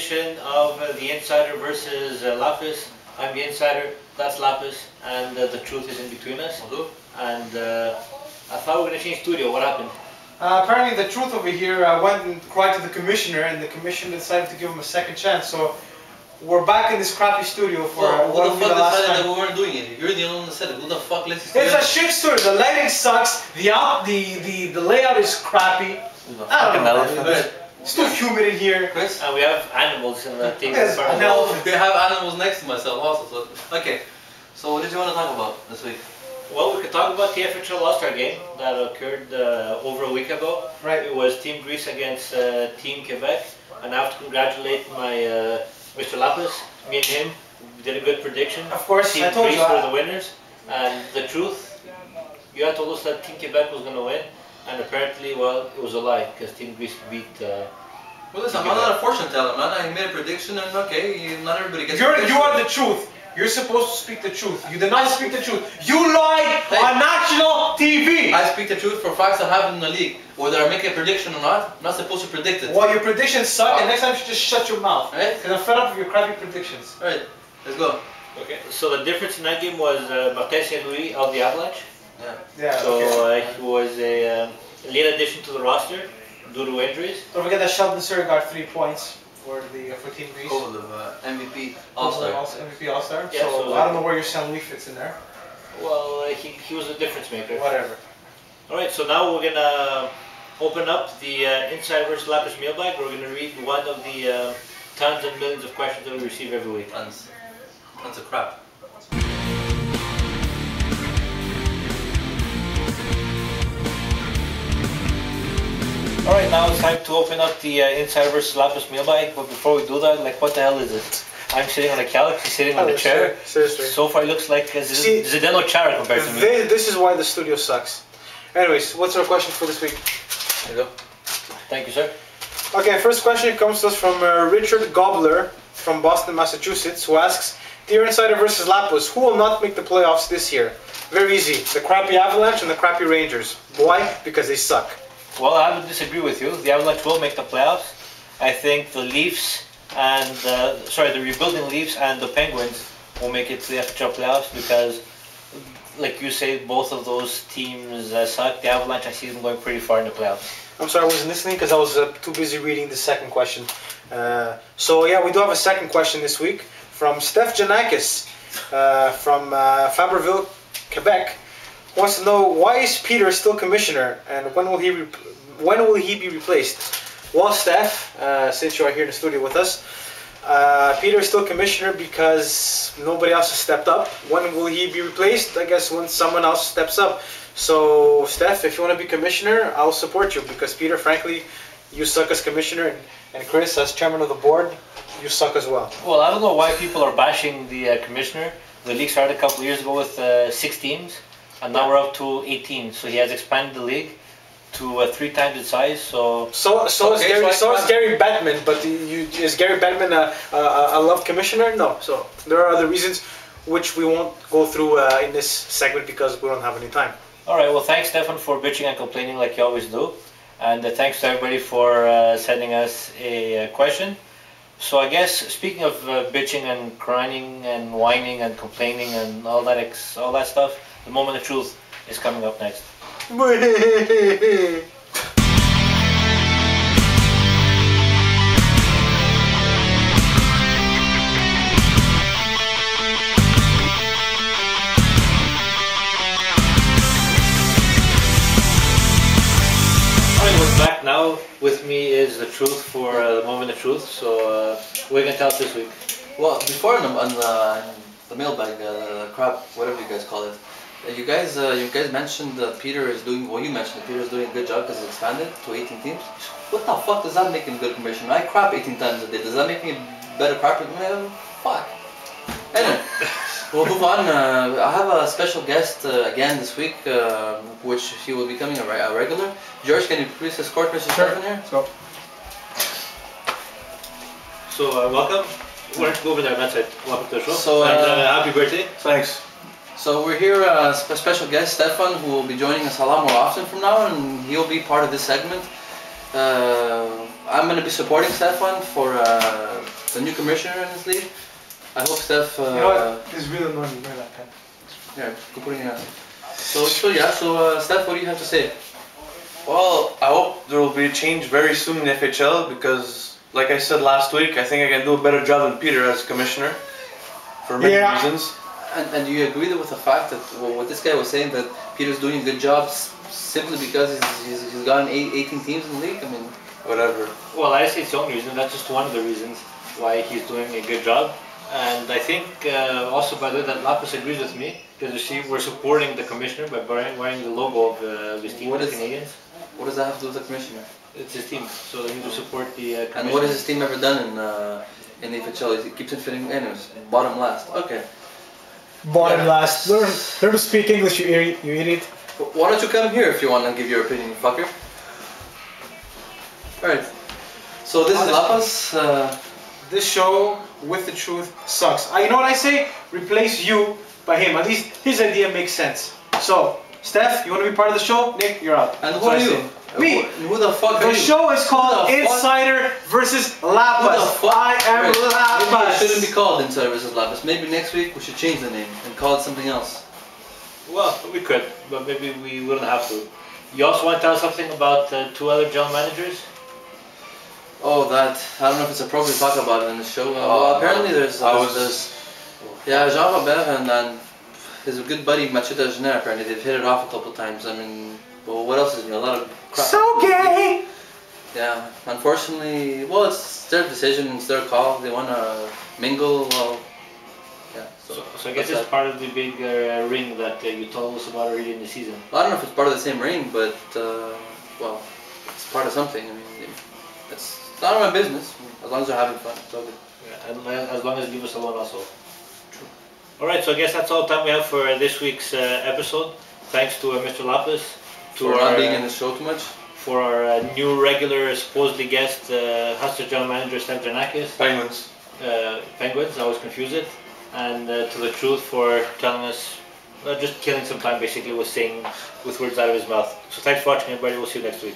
edition of The Insider versus Lappas. I'm the Insider, that's Lappas, and the truth is in between us. And I thought we were going to change studio. What happened? Apparently the truth over here went and cried to the commissioner, and the commissioner decided to give him a second chance. So we're back in this crappy studio for what the fuck decided that we weren't doing it? You're the only one that said it. Who the fuck lets you? It's a shit studio. The lighting sucks. The layout is crappy. I don't know. It's too humid in here. Chris? And we have animals in the thing. Yes, I have animals next to myself also. So okay. So what did you want to talk about this week? Well, we could talk about the FHL All Star Game that occurred over a week ago. Right. It was Team Greece against Team Quebec, and I have to congratulate my Mr. Lappas. Me and him did a good prediction. Of course, Team I told Greece you. were the winners, and the truth, you had told us that Team Quebec was going to win, and apparently, well, it was a lie because Team Greece beat. Well, listen, I'm not a fortune teller, man. I made a prediction, and okay, not everybody gets. You are the truth. You're supposed to speak the truth. You did not speak the truth. You lied on national TV! I speak the truth for facts that happen in the league. Whether I make a prediction or not, I'm not supposed to predict it. Well, your predictions suck, and next time you should just shut your mouth. Right? Because I'm fed up with your crappy predictions. Alright, let's go. Okay. So the difference in that game was Martin St. Louis of the Avalanche. Yeah. So he was a late addition to the roster due to injuries. Don't forget that Sheldon Sir got 3 points for Team Greece. Goal of MVP All-Star. MVP All-Star. Yeah, so I don't know where your St. Louis fits in there. Well, he was a difference maker. Whatever. Alright, so now we're going to open up the Inside vs. Lappas mailbag. We're going to read one of the tons and millions of questions that we receive every week. Tons of crap. Alright, now it's time to open up the Inside vs. Lappas mailbag. But before we do that, like, what the hell is it? I'm sitting on a couch, he's sitting on a chair. Seriously. So far it looks like a Zdeno Chara compared to me. This is why the studio sucks. Anyways, what's our question for this week? There you go. Thank you, sir. Okay, first question comes to us from Richard Gobler from Boston, Massachusetts, who asks, Dear Insider versus Lappas, who will not make the playoffs this year? Very easy. The crappy Avalanche and the crappy Rangers. Why? Because they suck. Well, I would disagree with you. The Avalanche will make the playoffs. I think the Leafs and the rebuilding Leafs and the Penguins will make it to the FHL playoffs because, like you say, both of those teams suck. The Avalanche, I see them going pretty far in the playoffs. I'm sorry, I wasn't listening because I was too busy reading the second question. So yeah, we do have a second question this week from Steph Janakis from Fabreville, Quebec. Wants to know why is Peter still commissioner and when will he be replaced? Well, Steph, since you are here in the studio with us, Peter is still commissioner because nobody else has stepped up. When will he be replaced? I guess when someone else steps up. So, Steph, if you want to be commissioner, I'll support you because Peter, frankly, you suck as commissioner, and Chris, as chairman of the board, you suck as well. Well, I don't know why people are bashing the commissioner. The league started a couple of years ago with 6 teams, and now we're up to 18. So he has expanded the league to 3 times its size. So is Gary Bettman, but is Gary Bettman a love commissioner? No. So there are other reasons which we won't go through in this segment because we don't have any time. Alright, well thanks Stefan for bitching and complaining like you always do. And thanks to everybody for sending us a question. So I guess speaking of bitching and crying and whining and complaining and all that stuff, the moment of truth is coming up next. Back now. With me is the truth for the moment of truth. So what are you gonna tell us this week? Well, before on the mailbag, crap, whatever you guys call it, you guys mentioned that Peter is doing. Well, you mentioned that Peter is doing a good job because it's expanded to 18 teams. What the fuck does that make him good commissioner? I crap 18 times a day. Does that make me a better crapper? Man, fuck. Anyway, we'll move on. I have a special guest again this week, which he will be becoming a regular. George, can you please escort Mr. Stefan here? Let's go. So welcome. Why don't you go over there on that side? Welcome to the show. So, and happy birthday. Thanks. So we're here, a special guest, Stefan, who will be joining us a lot more often from now, and he'll be part of this segment. I'm going to be supporting Stefan for the new commissioner in this league. I hope Steph. You know what? This is really annoying. Where that pen? Here, go put it in your hand. So Steph, what do you have to say? Well, I hope there will be a change very soon in the FHL because, like I said last week, I think I can do a better job than Peter as commissioner for many reasons. And do you agree with the fact that what this guy was saying, that Peter's doing a good job simply because he's gotten 18 teams in the league? I mean, whatever. Well, I say it's the only reason. That's just one of the reasons why he's doing a good job. And I think also, by the way, that Lappas agrees with me, because you see, we're supporting the commissioner by wearing the logo of his team, the Canadians. What does that have to do with the commissioner? It's his team, so they need to support the commissioner. And what has his team ever done in the FHL? He keeps on fitting anyways, bottom last. Okay. Bottom last. Learn to speak English, you idiot. Why don't you come here if you want to give your opinion, you fucker? Alright. So this is Lappas. This show with the truth sucks. You know what I say? Replace you by him. At least his idea makes sense. So, Steph, you want to be part of the show? Nick, you're out. And who are you? Me. Who the fuck are you? The show is called Insider versus Lappas. I am Lappas. Maybe it shouldn't be called Insider versus Lappas. Maybe next week we should change the name and call it something else. Well, we could, but maybe we wouldn't have to. You also want to tell us something about two other general managers? Oh, that. I don't know if it's appropriate to talk about it in the show. Well, apparently there's yeah, Jean Robert and his good buddy Machida Genet, apparently they've hit it off a couple times. I mean, well, what else is new? A lot of crap. So gay! Yeah, unfortunately, well, it's their decision, it's their call. They want to mingle, well, yeah. So I guess it's part of the big ring that you told us about earlier in the season. Well, I don't know if it's part of the same ring, but, well, it's part of something. I mean, it's none of my business. As long as they're having fun, it's all good. Yeah, and as long as you leave us alone also. True. Alright, so I guess that's all the time we have for this week's episode. Thanks to Mr. Lappas. For not being in the show too much. For our new regular, supposedly guest, Hustler General Manager Steph Janakis. Penguins. Penguins, I always confuse it. And to the truth for telling us, just killing some time basically with saying with words out of his mouth. So thanks for watching everybody, we'll see you next week.